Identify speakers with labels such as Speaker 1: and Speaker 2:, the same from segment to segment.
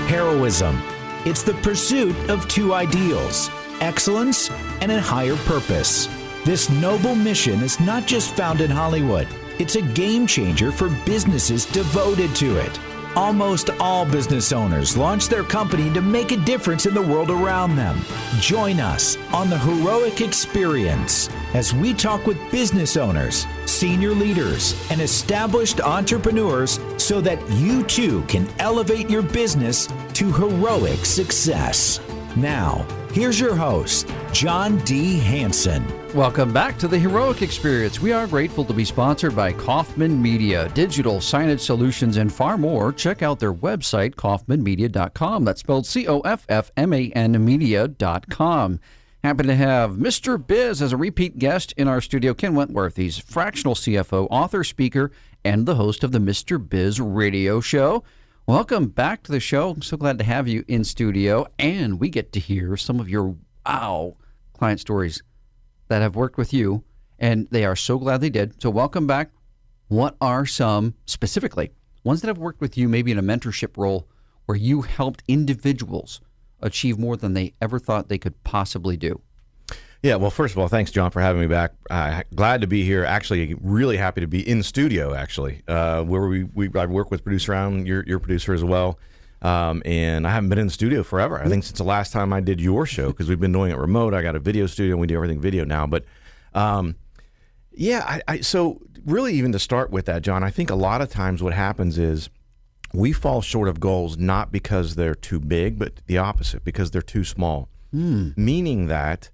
Speaker 1: heroism. It's the pursuit of two ideals, excellence and a higher purpose. This noble mission is not just found in Hollywood. It's a game changer for businesses devoted to it. Almost all business owners launch their company to make a difference in the world around them. Join us on the Heroic Experience as we talk with business owners, senior leaders, and established entrepreneurs so that you too can elevate your business to heroic success. Now, here's your host, John D. Hanson.
Speaker 2: Welcome back to the Heroic Experience. We are grateful to be sponsored by Kaufman Media, digital signage solutions, and far more. Check out their website, kaufmanmedia.com. That's spelled COFFMAN media.com. Happy to have Mr. Biz as a repeat guest in our studio, Ken Wentworth. He's Fractional CFO, author, speaker, and the host of the Mr. Biz radio show. Welcome back to the show. I'm so glad to have you in studio, and we get to hear some of your client stories that have worked with you, and they are so glad they did. So welcome back. What are some, specifically, ones that have worked with you maybe in a mentorship role where you helped individuals achieve more than they ever thought they could possibly do?
Speaker 3: Yeah, well, first of all, thanks, John, for having me back. Glad to be here. Actually, really happy to be in studio, actually, where I work with producer Alan, your producer as well. And I haven't been in the studio forever. I think since the last time I did your show, because we've been doing it remote. I got a video studio, and we do everything video now. But so really even to start with that, John, I think a lot of times what happens is we fall short of goals not because they're too big, but the opposite, because they're too small. Meaning that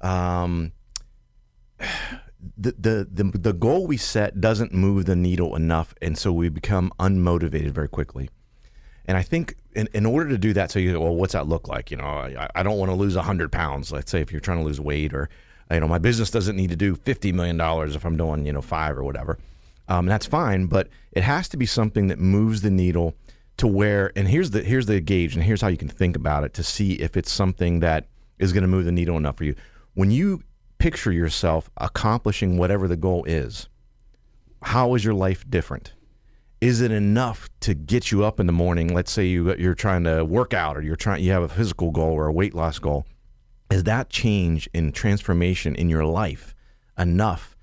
Speaker 3: the goal we set doesn't move the needle enough, and so we become unmotivated very quickly. And I think in order to do that, so you go, well, what's that look like? You know, I don't want to lose 100 pounds. Let's say if you're trying to lose weight, or my business doesn't need to do $50 million if I'm doing 5 or whatever. That's fine, but it has to be something that moves the needle to where. And here's the gauge, and here's how you can think about it to see if it's something that is going to move the needle enough for you. When you picture yourself accomplishing whatever the goal is, how is your life different? Is it enough to get you up in the morning? Let's say you're trying to work out, or you have a physical goal or a weight loss goal. Is that change in transformation in your life enough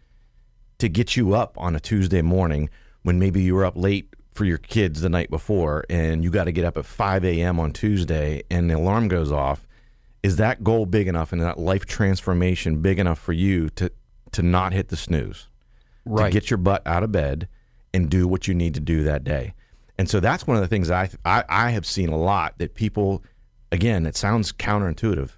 Speaker 3: to get you up on a Tuesday morning when maybe you were up late for your kids the night before and you got to get up at 5 a.m. on Tuesday and the alarm goes off? Is that goal big enough and that life transformation big enough for you to not hit the snooze? Right. To get your butt out of bed and do what you need to do that day. And so that's one of the things I have seen a lot, that people, again, it sounds counterintuitive.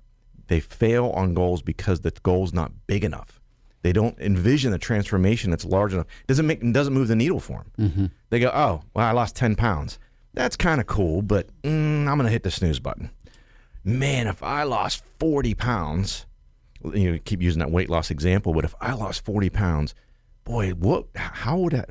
Speaker 3: They fail on goals because the goal's not big enough. They don't envision the transformation that's large enough. It doesn't move the needle for them. Mm-hmm. They go, oh, well, I lost 10 pounds. That's kind of cool, but I'm going to hit the snooze button. Man, if I lost 40 pounds, keep using that weight loss example, but if I lost 40 pounds, boy, how would I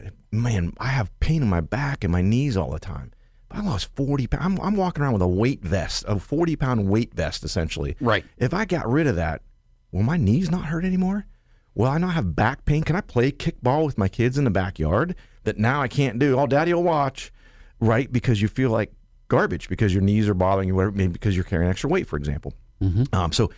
Speaker 3: have pain in my back and my knees all the time. If I lost 40 pounds, I'm walking around with a weight vest, a 40-pound weight vest, essentially. Right. If I got rid of that, will my knees not hurt anymore? Will I not have back pain? Can I play kickball with my kids in the backyard that now I can't do? Oh, Daddy will watch, right? Because you feel like garbage because your knees are bothering you, maybe because you're carrying extra weight, for example. Mm-hmm. So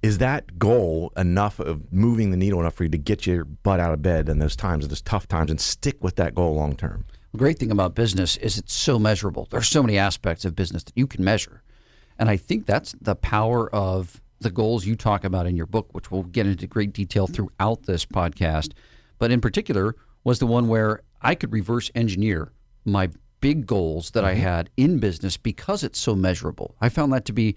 Speaker 3: is that goal enough of moving the needle enough for you to get your butt out of bed in those times, in those tough times, and stick with that goal long term?
Speaker 2: The great thing about business is it's so measurable. There's so many aspects of business that you can measure. And I think that's the power of the goals you talk about in your book, which we'll get into great detail throughout this podcast. But in particular was the one where I could reverse engineer my big goals that I had in business because it's so measurable. I found that to be,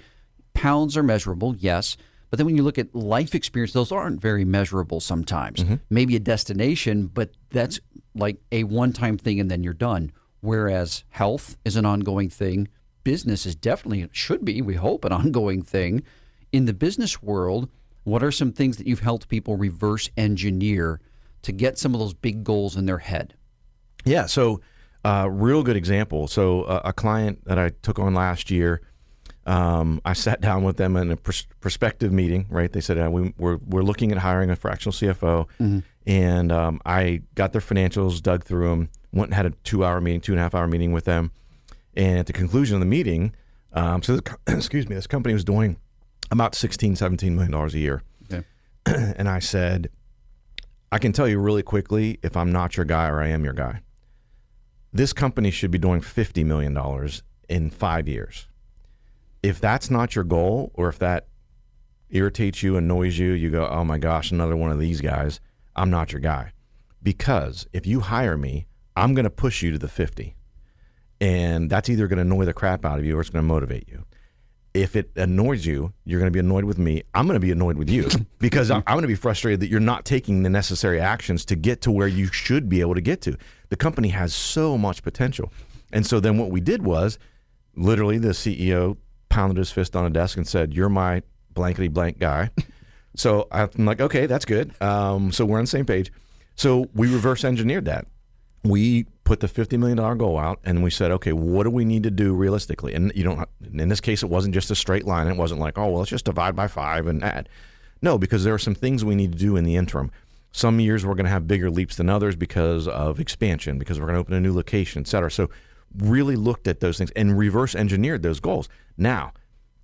Speaker 2: pounds are measurable, yes. But then when you look at life experience, those aren't very measurable sometimes. Mm-hmm. Maybe a destination, but that's like a one-time thing and then you're done. Whereas health is an ongoing thing. Business is definitely, should be, we hope, an ongoing thing. In the business world, what are some things that you've helped people reverse engineer to get some of those big goals in their head?
Speaker 3: Yeah, so real good example. So a client that I took on last year, I sat down with them in a prospective meeting, right? They said, we're looking at hiring a fractional CFO. Mm-hmm. And I got their financials, dug through them, went and had a 2.5 hour meeting with them. And at the conclusion of the meeting, this company was doing about $16-17 million a year.
Speaker 2: Okay.
Speaker 3: And I said, I can tell you really quickly if I'm not your guy or I am your guy. This company should be doing $50 million in 5 years. If that's not your goal, or if that irritates you, annoys you, you go, oh my gosh, another one of these guys, I'm not your guy. Because if you hire me, I'm going to push you to the 50. And that's either going to annoy the crap out of you or it's going to motivate you. If it annoys you, you're going to be annoyed with me. I'm going to be annoyed with you because I'm going to be frustrated that you're not taking the necessary actions to get to where you should be able to get to. The company has so much potential. And so then what we did was literally the CEO pounded his fist on a desk and said, you're my blankety blank guy. So I'm like, okay, that's good. So we're on the same page. So we reverse engineered that. We put the $50 million goal out and we said, okay, what do we need to do realistically? And in this case, it wasn't just a straight line. It wasn't like, oh, well, let's just divide by 5 and add. No, because there are some things we need to do in the interim. Some years we're going to have bigger leaps than others because of expansion, because we're going to open a new location, et cetera. So really looked at those things and reverse engineered those goals. Now,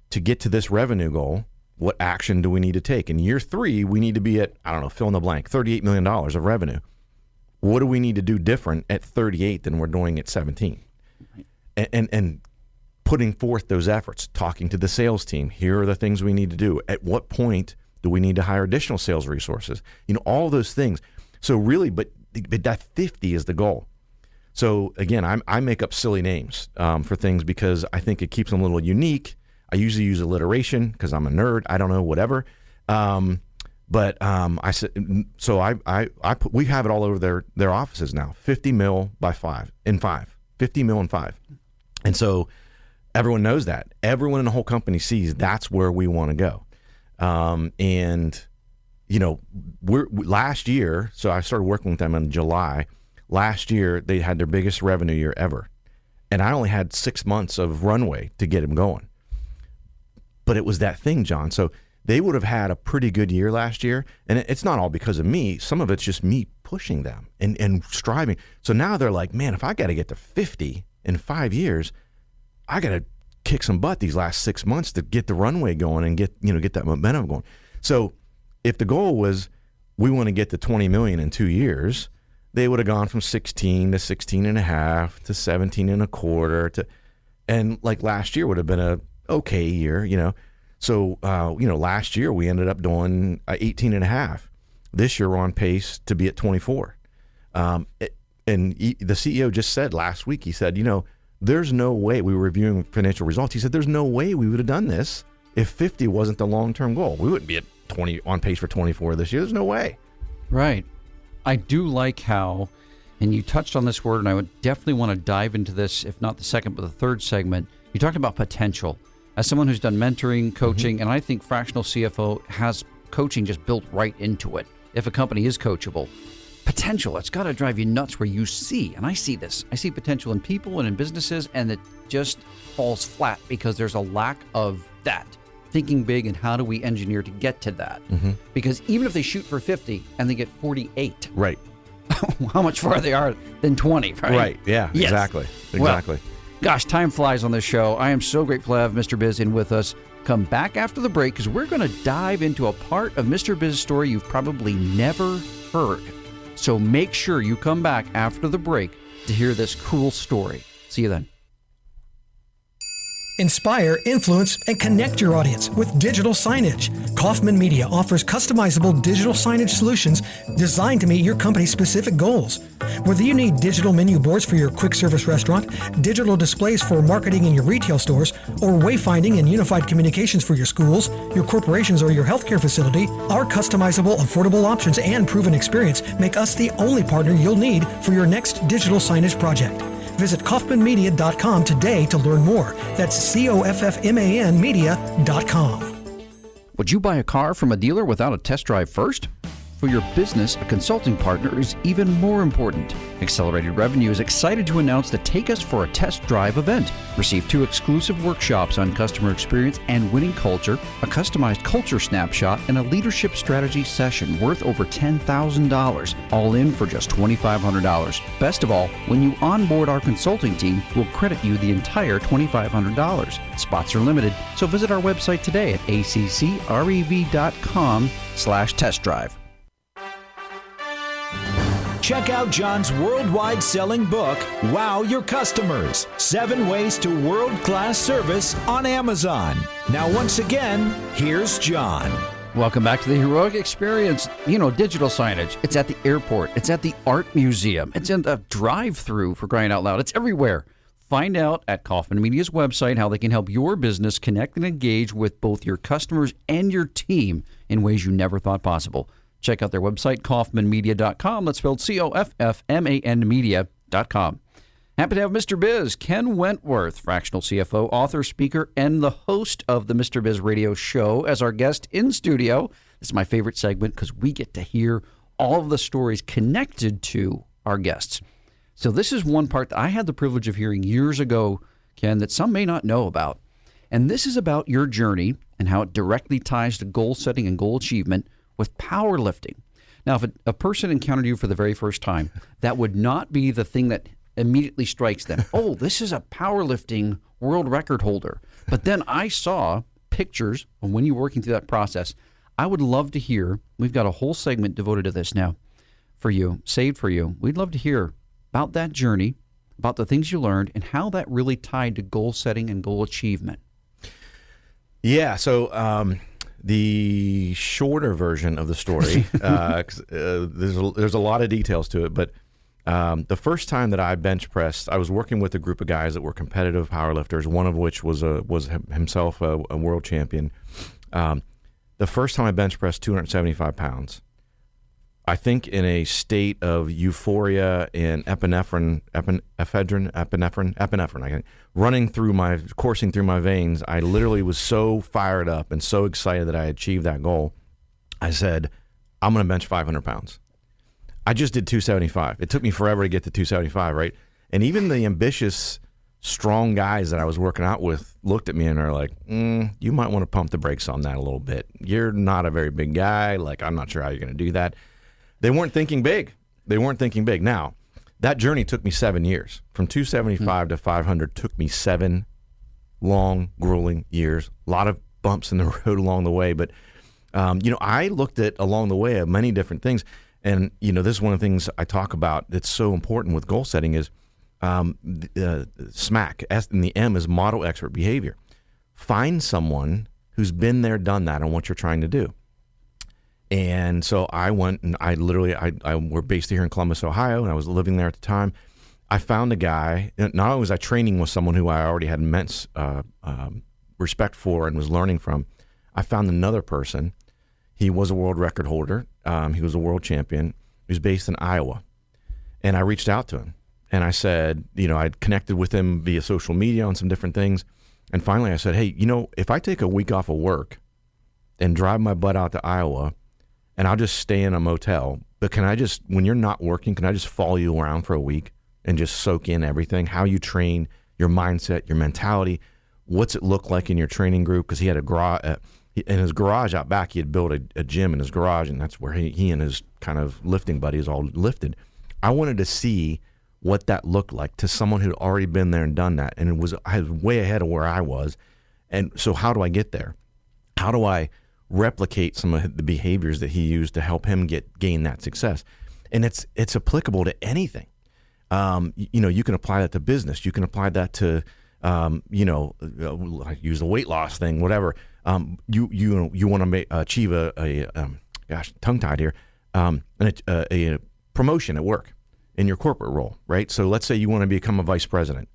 Speaker 3: to get to this revenue goal, what action do we need to take? In year 3, we need to be at, I don't know, fill in the blank, $38 million of revenue. What do we need to do different at 38 than we're doing at 17? And putting forth those efforts, talking to the sales team. Here are the things we need to do. At what point do we need to hire additional sales resources? All those things. So really, but that 50 is the goal. So again, I make up silly names for things because I think it keeps them a little unique. I usually use alliteration because I'm a nerd. I don't know, whatever. But I said, so I put, we have it all over their offices now. 50 mil by 5 in 5, 50 mil in 5. And so everyone knows that. Everyone in the whole company sees that's where we want to go. Last year, so I started working with them in July. Last year, they had their biggest revenue year ever. And I only had 6 months of runway to get them going. But it was that thing, John. So they would have had a pretty good year last year. And it's not all because of me. Some of it's just me pushing them and striving. So now they're like, man, if I got to get to 50 in 5 years, I got to kick some butt these last 6 months to get the runway going and get that momentum going. So if the goal was we want to get to 20 million in 2 years, they would have gone from 16 to 16 and a half to 17 and a quarter and like last year would have been a okay year, So, last year we ended up doing 18 and a half. This year we're on pace to be at 24. And the CEO just said last week, he said, there's no way, we were reviewing financial results. He said, there's no way we would have done this if 50 wasn't the long-term goal. We wouldn't be at 20 on pace for 24 this year. There's no way.
Speaker 2: Right. I do like how, and you touched on this word, and I would definitely want to dive into this, if not the second, but the third segment. You talked about potential. As someone who's done mentoring, coaching, and I think Fractional CFO has coaching just built right into it. If a company is coachable, potential, it's got to drive you nuts where you see, and I see this. I see potential in people and in businesses, and it just falls flat because there's a lack of that. Thinking big and how do we engineer to get to that? Mm-hmm. Because even if they shoot for 50 and they get 48,
Speaker 3: right?
Speaker 2: How much farther they are than 20, right?
Speaker 3: Right, yeah, yes. Exactly.
Speaker 2: Well, gosh, time flies on this show. I am so grateful to have Mr. Biz in with us. Come back after the break because we're going to dive into a part of Mr. Biz's story you've probably never heard. So make sure you come back after the break to hear this cool story. See you then.
Speaker 4: Inspire, influence, and connect your audience with digital signage. Kaufman Media offers customizable digital signage solutions designed to meet your company's specific goals. Whether you need digital menu boards for your quick service restaurant, digital displays for marketing in your retail stores, or wayfinding and unified communications for your schools, your corporations, or your healthcare facility, our customizable, affordable options and proven experience make us the only partner you'll need for your next digital signage project. Visit kaufmanmedia.com today to learn more. That's COFFMAN media.com.
Speaker 2: Would you buy a car from a dealer without a test drive first? For your business, a consulting partner is even more important. Accelerated Revenue is excited to announce the Take Us for a Test Drive event. Receive 2 exclusive workshops on customer experience and winning culture, a customized culture snapshot, and a leadership strategy session worth over $10,000, all in for just $2,500. Best of all, when you onboard our consulting team, we'll credit you the entire $2,500. Spots are limited, so visit our website today at accrev.com/test drive.
Speaker 1: Check out John's worldwide selling book, Wow Your Customers, 7 Ways to World-Class Service on Amazon. Now, once again, here's John.
Speaker 2: Welcome back to the Heroic Experience. You know, digital signage. It's at the airport. It's at the art museum. It's in the drive-thru, for crying out loud. It's everywhere. Find out at Kaufman Media's website how they can help your business connect and engage with both your customers and your team in ways you never thought possible. Check out their website, kaufmanmedia.com. That's spelled COFFMAN media.com. Happy to have Mr. Biz, Ken Wentworth, Fractional CFO, author, speaker, and the host of the Mr. Biz radio show as our guest in studio. This is my favorite segment because we get to hear all of the stories connected to our guests. So this is one part that I had the privilege of hearing years ago, Ken, that some may not know about. And this is about your journey and how it directly ties to goal setting and goal achievement with powerlifting. Now, if a person encountered you for the very first time, that would not be the thing that immediately strikes them. Oh, this is a powerlifting world record holder. But then I saw pictures of when you were working through that process. I would love to hear, we've got a whole segment devoted to this now for you, saved for you. We'd love to hear about that journey, about the things you learned, and how that really tied to goal setting and goal achievement.
Speaker 3: Yeah, so the shorter version of the story, there's a lot of details to it, but the first time that I bench pressed, I was working with a group of guys that were competitive powerlifters, one of which was himself a world champion. The first time I bench pressed 275 pounds, I think in a state of euphoria and epinephrine, coursing through my veins. I literally was so fired up and so excited that I achieved that goal. I said, I'm going to bench 500 pounds. I just did 275. It took me forever to get to 275, right? And even the ambitious, strong guys that I was working out with looked at me and are like, you might want to pump the brakes on that a little bit. You're not a very big guy. Like, I'm not sure how you're going to do that. They weren't thinking big. Now, that journey took me 7 years. From 275 to 500 took me 7 long, grueling years. A lot of bumps in the road along the way. But, I looked at along the way at many different things. And, this is one of the things I talk about that's so important with goal setting is SMAC, S and the M is model expert behavior. Find someone who's been there, done that on what you're trying to do. And so I went and we're based here in Columbus, Ohio, and I was living there at the time. I found a guy, not only was I training with someone who I already had immense respect for and was learning from, I found another person. He was a world record holder. He was a world champion. He was based in Iowa. And I reached out to him. And I said, I'd connected with him via social media on some different things. And finally I said, hey, if I take a week off of work and drive my butt out to Iowa, and I'll just stay in a motel, but when you're not working, can I just follow you around for a week and just soak in everything, how you train, your mindset, your mentality, what's it look like in your training group? Because he had a garage, in his garage out back, he had built a gym in his garage, and that's where he and his kind of lifting buddies all lifted. I wanted to see what that looked like to someone who'd already been there and done that, and I was way ahead of where I was. And so how do I get there? How do I replicate some of the behaviors that he used to help him gain that success? And it's applicable to anything. You can apply that to business. You can apply that to, I use the weight loss thing, whatever. You want to achieve tongue-tied here, a promotion at work in your corporate role, right? So let's say you want to become a vice president.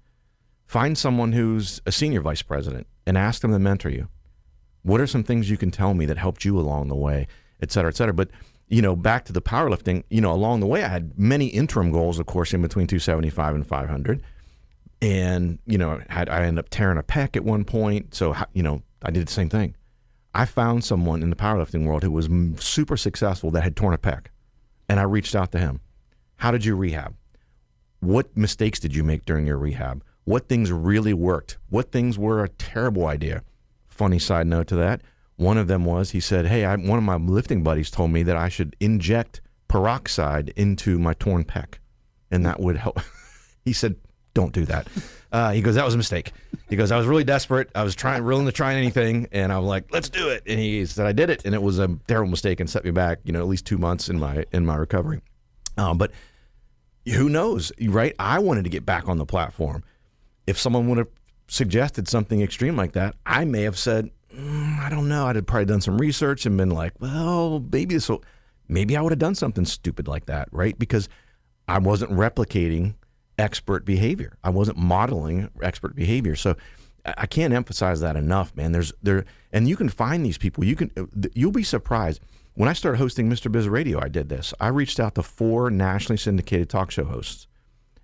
Speaker 3: Find someone who's a senior vice president and ask them to mentor you. What are some things you can tell me that helped you along the way, et cetera, et cetera? But, back to the powerlifting, along the way, I had many interim goals, of course, in between 275 and 500. And, I ended up tearing a pec at one point. So, I did the same thing. I found someone in the powerlifting world who was super successful that had torn a pec. And I reached out to him. How did you rehab? What mistakes did you make during your rehab? What things really worked? What things were a terrible idea? Funny side note to that. One of them was, he said, hey, one of my lifting buddies told me that I should inject peroxide into my torn pec, and that would help. He said, don't do that. He goes, that was a mistake. He goes, I was really desperate. I was willing to try anything, and I was like, let's do it. And he said, I did it, and it was a terrible mistake and set me back, at least 2 months in my recovery. But who knows, right? I wanted to get back on the platform. If someone would have suggested something extreme like that, I may have said, I don't know. I'd have probably done some research and been like, well, maybe I would have done something stupid like that, right? Because I wasn't replicating expert behavior. I wasn't modeling expert behavior. So I can't emphasize that enough, man. And you can find these people. You'll be surprised. When I started hosting Mr. Biz Radio, I did this. I reached out to 4 nationally syndicated talk show hosts,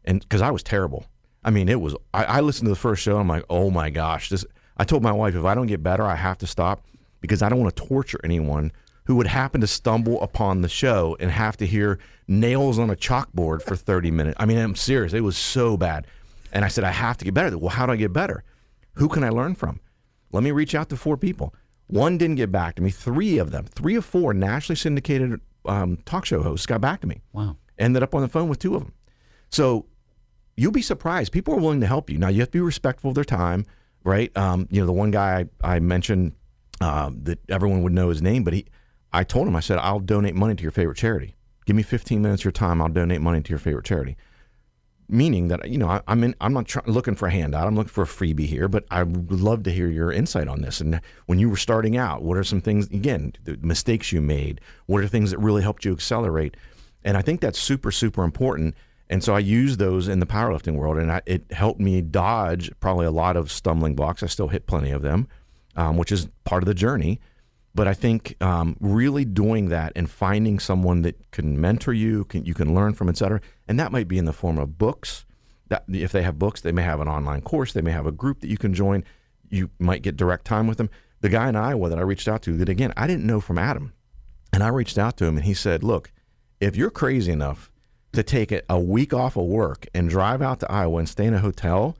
Speaker 3: and because I was terrible. I mean, I listened to the first show. I'm like, oh my gosh, I told my wife, if I don't get better, I have to stop, because I don't want to torture anyone who would happen to stumble upon the show and have to hear nails on a chalkboard for 30 minutes. I mean, I'm serious. It was so bad. And I said, I have to get better. Well, how do I get better? Who can I learn from? Let me reach out to 4 people. 1 didn't get back to me. 3 of 4 nationally syndicated talk show hosts got back to me.
Speaker 2: Wow.
Speaker 3: Ended up on the phone with 2 of them. So you'll be surprised. People are willing to help you. Now, you have to be respectful of their time, right? The one guy I mentioned that everyone would know his name, but I told him, I said, I'll donate money to your favorite charity. Give me 15 minutes of your time. I'll donate money to your favorite charity. Meaning that, I'm not looking for a handout. I'm looking for a freebie here, but I would love to hear your insight on this. And when you were starting out, what are some things, again, the mistakes you made? What are things that really helped you accelerate? And I think that's super, super important. And so I use those in the powerlifting world, and it helped me dodge probably a lot of stumbling blocks. I still hit plenty of them, which is part of the journey. But I think really doing that and finding someone that can mentor you, you can learn from, et cetera, and that might be in the form of books. That if they have books, they may have an online course. They may have a group that you can join. You might get direct time with them. The guy in Iowa that I reached out to, that again, I didn't know from Adam. And I reached out to him, and he said, look, if you're crazy enough to take a week off of work and drive out to Iowa and stay in a hotel,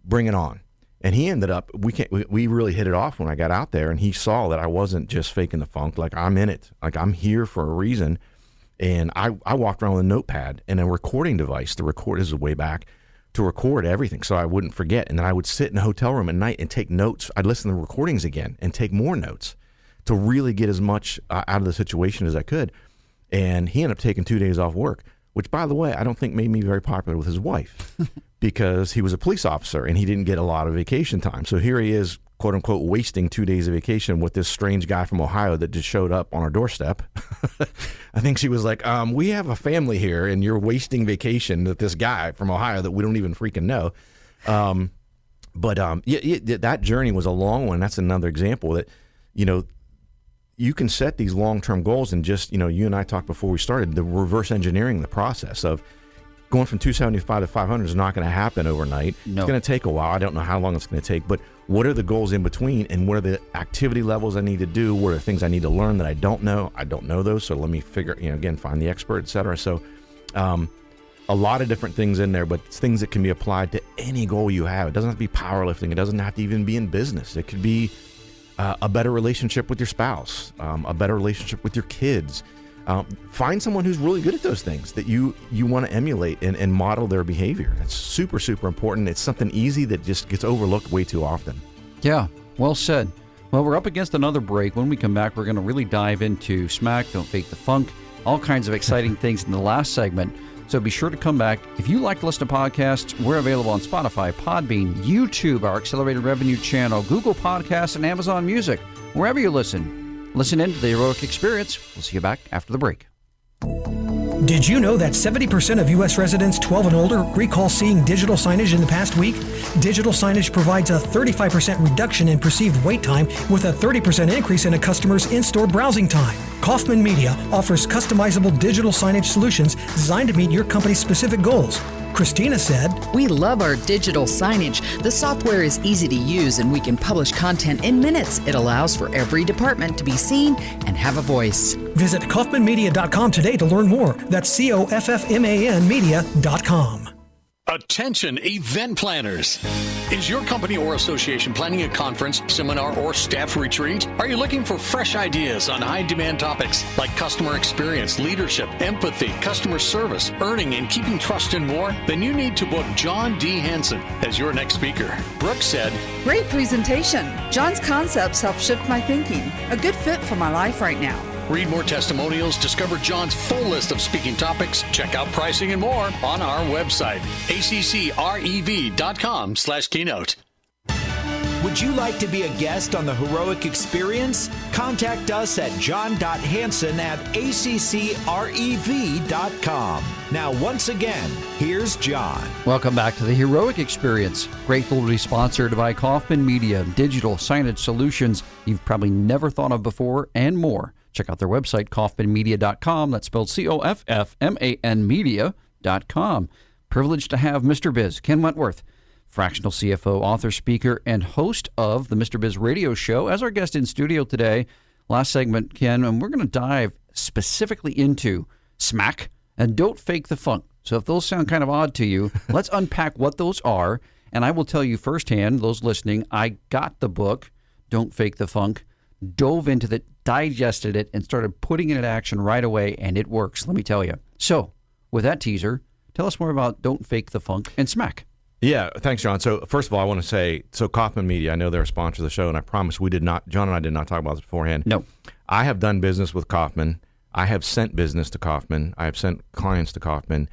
Speaker 3: bring it on. And he ended up, we really hit it off when I got out there, and he saw that I wasn't just faking the funk. Like, I'm in it. Like, I'm here for a reason. And I walked around with a notepad and a recording device to record, this is way back, to record everything so I wouldn't forget. And then I would sit in a hotel room at night and take notes. I'd listen to the recordings again and take more notes to really get as much out of the situation as I could. And he ended up taking 2 days off work, which, by the way, I don't think made me very popular with his wife because he was a police officer and he didn't get a lot of vacation time. So here he is, quote unquote, wasting 2 days of vacation with this strange guy from Ohio that just showed up on our doorstep. I think she was like, we have a family here and you're wasting vacation with this guy from Ohio that we don't even freaking know. That journey was a long one. That's another example that, you can set these long-term goals and just, you and I talked before we started, the reverse engineering the process of going from 275 to 500 is not going to happen overnight. No. It's going to take a while. I don't know how long it's going to take, but what are the goals in between and what are the activity levels I need to do? What are the things I need to learn that I don't know? I don't know those, so let me figure, again, find the expert, et cetera. So a lot of different things in there, but it's things that can be applied to any goal you have. It doesn't have to be powerlifting. It doesn't have to even be in business. It could be a better relationship with your spouse, a better relationship with your kids. Find someone who's really good at those things that you want to emulate and model their behavior. That's super, super important. It's something easy that just gets overlooked way too often.
Speaker 2: Yeah, well said. Well, we're up against another break. When we come back, we're going to really dive into Smack, Don't Fake the Funk, all kinds of exciting things in the last segment. So be sure to come back. If you like to listen to podcasts, we're available on Spotify, Podbean, YouTube, our Accelerated Revenue channel, Google Podcasts, and Amazon Music. Wherever you listen in to The Heroic Experience. We'll see you back after the break.
Speaker 4: Did you know that 70% of U.S. residents 12 and older recall seeing digital signage in the past week? Digital signage provides a 35% reduction in perceived wait time with a 30% increase in a customer's in-store browsing time. Kaufman Media offers customizable digital signage solutions designed to meet your company's specific goals. Christina said,
Speaker 5: We love our digital signage. The software is easy to use and we can publish content in minutes. It allows for every department to be seen and have a voice.
Speaker 4: Visit kaufmanmedia.com today to learn more. That's COFFMAN media.com.
Speaker 6: Attention event planners. Is your company or association planning a conference, seminar, or staff retreat? Are you looking for fresh ideas on high-demand topics like customer experience, leadership, empathy, customer service, earning and keeping trust, and more? Then you need to book John D. Hansen as your next speaker. Brooke said,
Speaker 7: Great presentation. John's concepts help shift my thinking. A good fit for my life right now.
Speaker 6: read more testimonials, discover John's full list of speaking topics, check out pricing and more on our website, accrev.com/keynote.
Speaker 1: Would you like to be a guest on the Heroic Experience? Contact us at john.hansen@accrev.com. Now, once again, here's John.
Speaker 2: Welcome back to the Heroic Experience. Grateful to be sponsored by Kaufman Media, digital signage solutions you've probably never thought of before and more. Check out their website, kaufmanmedia.com. That's spelled COFFMAN media.com. Privileged to have Mr. Biz, Ken Wentworth, Fractional CFO, author, speaker, and host of the Mr. Biz radio show, as our guest in studio today. Last segment, Ken, and we're going to dive specifically into SMAC and Don't Fake the Funk. So if those sound kind of odd to you, let's unpack what those are. And I will tell you firsthand, those listening, I got the book, Don't Fake the Funk, dove into it, digested it, and started putting it into action right away, and it works, let me tell you. So with that teaser, tell us more about Don't Fake the Funk and SMAC.
Speaker 3: Yeah, thanks, John. So first of all, I want to say, Kaufman Media, I know they're a sponsor of the show, and I promise John and I did not talk about this beforehand.
Speaker 2: No.
Speaker 3: I have done business with Kaufman. I have sent business to Kaufman. I have sent clients to Kaufman.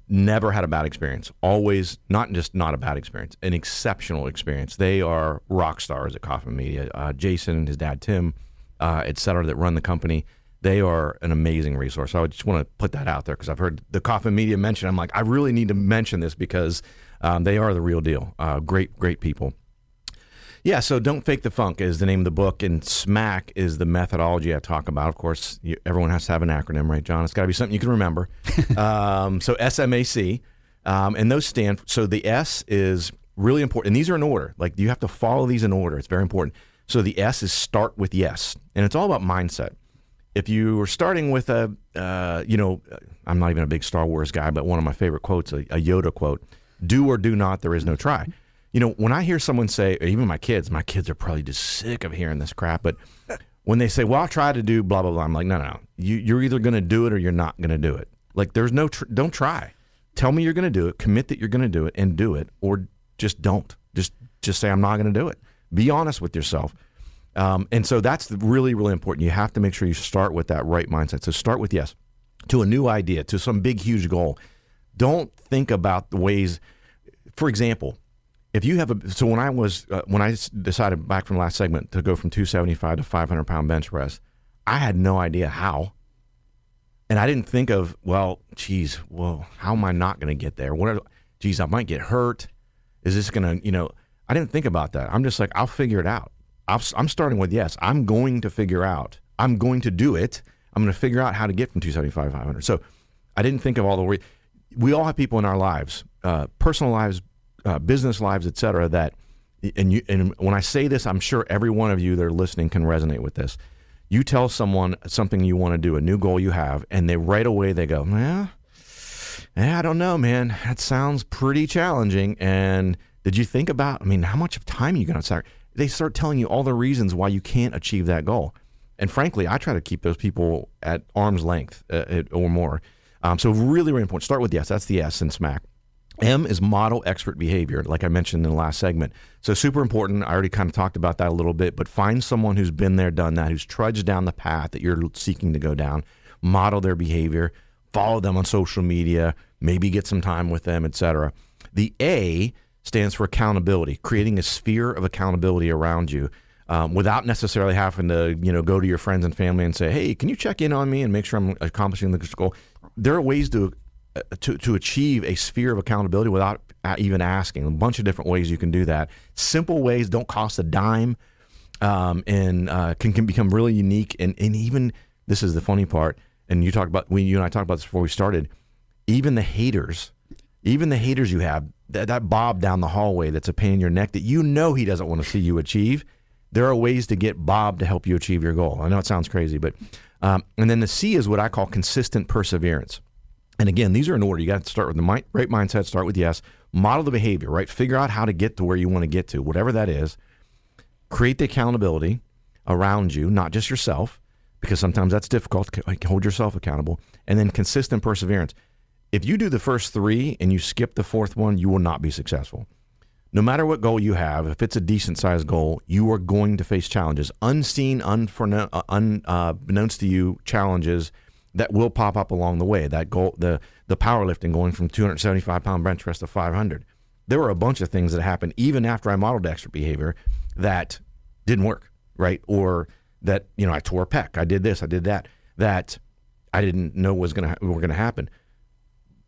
Speaker 3: Never had a bad experience. Always, not just not a bad experience, an exceptional experience. They are rock stars at Kaufman Media. Jason and his dad, Tim, et cetera, that run the company. They are an amazing resource. So I just want to put that out there because I've heard the Kaufman Media mention. I'm like, I really need to mention this because they are the real deal. Great people. Yeah, so Don't Fake the Funk is the name of the book, and SMAC is the methodology I talk about. Of course, everyone has to have an acronym, right, John? It's got to be something you can remember. So SMAC, and those stand, so the S is really important, and these are in order. Like, you have to follow these in order. It's very important. So the S is start with yes, and it's all about mindset. If you were starting with I'm not even a big Star Wars guy, but one of my favorite quotes, a Yoda quote, do or do not, there is no try. When I hear someone say, or even my kids are probably just sick of hearing this crap, but when they say, well, I'll try to do blah, blah, blah, I'm like, no. You're either going to do it or you're not going to do it. Like, there's no, don't try. Tell me you're going to do it, commit that you're going to do it, and do it, or just don't. Just say, I'm not going to do it. Be honest with yourself. And so that's really, really important. You have to make sure you start with that right mindset. So start with yes, to a new idea, to some big, huge goal. Don't think about the ways, for example, if you have when I decided back from last segment to go from 275 to 500 pound bench press, I had no idea how. And I didn't think of, how am I not going to get there? I might get hurt. Is this going to, I didn't think about that. I'm just like, I'll figure it out. I'm starting with yes. I'm going to figure out. I'm going to do it. I'm going to figure out how to get from 275 to 500. So I didn't think of all the way. We all have people in our lives, personal lives, business lives, et cetera, that, and when I say this, I'm sure every one of you that are listening can resonate with this. You tell someone something you want to do, a new goal you have, and right away they go, I don't know, man. That sounds pretty challenging. And did you think about, how much of time are you going to start? They start telling you all the reasons why you can't achieve that goal. And frankly, I try to keep those people at arm's length or more. So really, really important. Start with yes. That's the S in SMAC. M is model expert behavior, like I mentioned in the last segment. So super important. I already kind of talked about that a little bit, but find someone who's been there, done that, who's trudged down the path that you're seeking to go down. Model their behavior. Follow them on social media. Maybe get some time with them, etc. The A stands for accountability, creating a sphere of accountability around you without necessarily having to, go to your friends and family and say, hey, can you check in on me and make sure I'm accomplishing the goal? There are ways to achieve a sphere of accountability without even asking. A bunch of different ways you can do that. Simple ways, don't cost a dime, and can become really unique. And even, this is the funny part, and you and I talked about this before we started, even the haters even the haters you have, that Bob down the hallway that's a pain in your neck that you know he doesn't want to see you achieve, there are ways to get Bob to help you achieve your goal. I know it sounds crazy, but and then the C is what I call consistent perseverance. And again, these are in order. You got to start with the right mindset, start with yes, model the behavior, right? Figure out how to get to where you want to get to, whatever that is. Create the accountability around you, not just yourself, because sometimes that's difficult. Hold yourself accountable. And then consistent perseverance. If you do the first three and you skip the fourth one, you will not be successful. No matter what goal you have, if it's a decent sized goal, you are going to face challenges, unseen, unbeknownst to you challenges that will pop up along the way. That goal, the powerlifting, going from 275-pound bench press to 500. There were a bunch of things that happened even after I modeled extra behavior that didn't work, right? Or that, I tore a pec, I did this, I did that I didn't know were going to happen.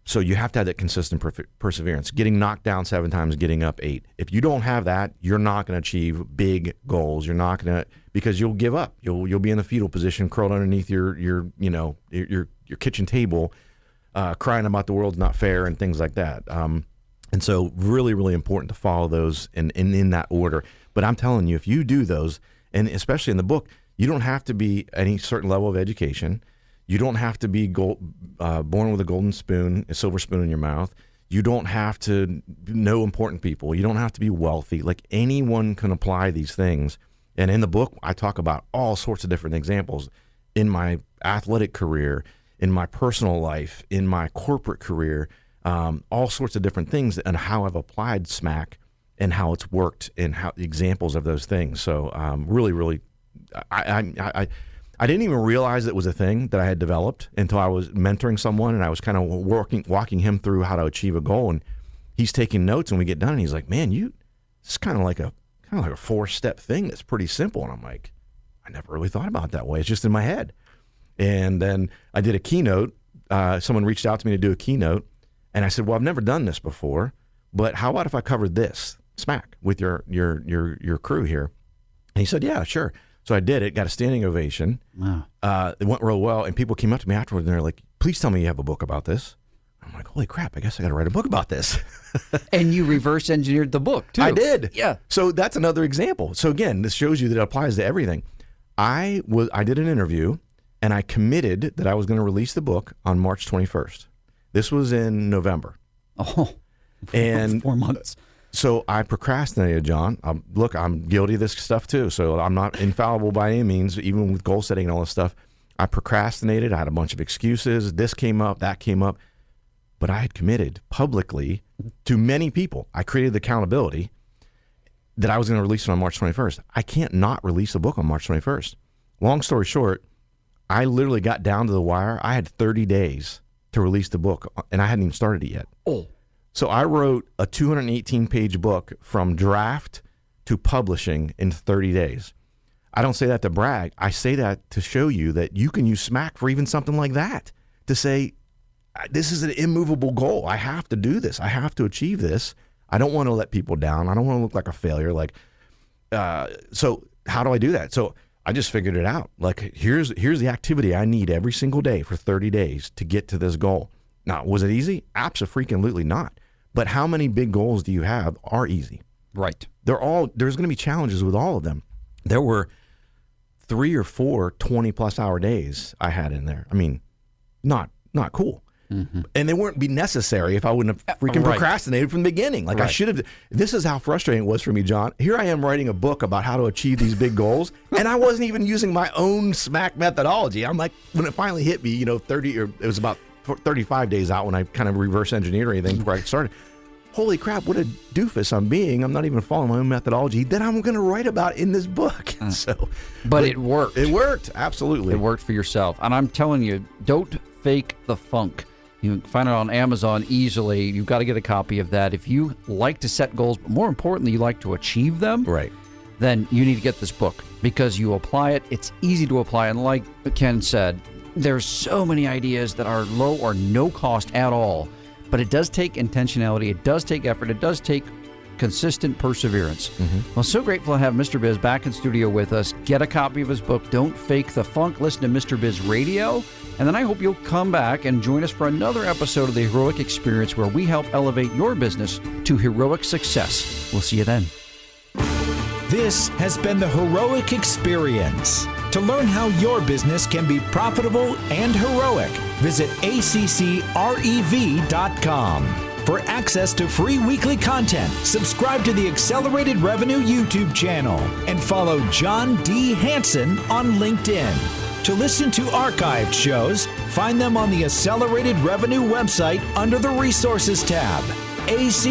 Speaker 3: So you have to have that consistent perseverance. Getting knocked down 7 times, getting up 8. If you don't have that, you're not going to achieve big goals. You're not going to, because you'll give up. You'll be in the fetal position, curled underneath your kitchen table, crying about the world's not fair and things like that. And so really, really important to follow those and in that order. But I'm telling you, if you do those, and especially in the book, you don't have to be any certain level of education. You don't have to be born with a golden spoon, a silver spoon in your mouth. You don't have to know important people. You don't have to be wealthy. Like, anyone can apply these things. And in the book, I talk about all sorts of different examples in my athletic career, in my personal life, in my corporate career, all sorts of different things, and how I've applied SMAC and how it's worked and how examples of those things. So really, really, I didn't even realize it was a thing that I had developed until I was mentoring someone and I was kind of walking him through how to achieve a goal. And he's taking notes, and we get done, and he's like, "Man, it's kind of like a 4-step thing that's pretty simple." And I'm like, I never really thought about it that way. It's just in my head. And then I did a keynote. Someone reached out to me to do a keynote, and I said, "Well, I've never done this before, but how about if I covered this smack with your crew here?" And he said, "Yeah, sure." So I did it, got a standing ovation.
Speaker 2: Wow.
Speaker 3: It went real well, and people came up to me afterwards, and they're like, "Please tell me you have a book about this." I'm like, "Holy crap, I guess I got to write a book about this."
Speaker 2: And you reverse engineered the book, too.
Speaker 3: I did.
Speaker 2: Yeah.
Speaker 3: So that's another example. So again, this shows you that it applies to everything. I did an interview, and I committed that I was going to release the book on March 21st. This was in November.
Speaker 2: Oh,
Speaker 3: and
Speaker 2: 4 months.
Speaker 3: So I procrastinated, John. Look, I'm guilty of this stuff too. So I'm not infallible by any means, even with goal setting and all this stuff. I procrastinated. I had a bunch of excuses. This came up, that came up. But I had committed publicly to many people. I created the accountability that I was going to release it on March 21st. I can't not release a book on March 21st. Long story short, I literally got down to the wire. I had 30 days to release the book, and I hadn't even started it yet.
Speaker 2: Oh.
Speaker 3: So I wrote a 218-page book from draft to publishing in 30 days. I don't say that to brag. I say that to show you that you can use SMAC for even something like that, to say, this is an immovable goal. I have to do this. I have to achieve this. I don't want to let people down. I don't want to look like a failure. So how do I do that? So I just figured it out. Like, here's the activity I need every single day for 30 days to get to this goal. Now, was it easy? Abso-freaking-lutely not. But how many big goals do you have are easy?
Speaker 2: Right.
Speaker 3: There's going to be challenges with all of them. There were 3 or 4 20-plus hour days I had in there. I mean, not cool. Mm-hmm. And they wouldn't be necessary if I wouldn't have freaking procrastinated from the beginning. Like, I should have. This is how frustrating it was for me, John. Here I am writing a book about how to achieve these big goals, and I wasn't even using my own SMAC methodology. I'm like, when it finally hit me, 30, or it was about 35 days out when I kind of reverse engineered anything before I started. Holy crap, what a doofus I'm being. I'm not even following my own methodology that I'm going to write about in this book. But
Speaker 2: it worked.
Speaker 3: It worked, absolutely.
Speaker 2: It worked for yourself. And I'm telling you, don't fake the funk. You can find it on Amazon easily. You've got to get a copy of that. If you like to set goals, but more importantly, you like to achieve them,
Speaker 3: right,
Speaker 2: then you need to get this book, because you apply it. It's easy to apply. And like Ken said, there's so many ideas that are low or no cost at all. But it does take intentionality. It does take effort. It does take consistent perseverance. Well, so grateful to have Mr. Biz back in studio with us. Get a copy of his book, Don't Fake the Funk. Listen to Mr. Biz Radio. And then I hope you'll come back and join us for another episode of The Heroic Experience, where we help elevate your business to heroic success. We'll see you then.
Speaker 1: This has been the Heroic Experience. To learn how your business can be profitable and heroic, visit accrev.com. For access to free weekly content, subscribe to the Accelerated Revenue YouTube channel and follow John D. Hanson on LinkedIn. To listen to archived shows, find them on the Accelerated Revenue website under the Resources tab, accrev.com.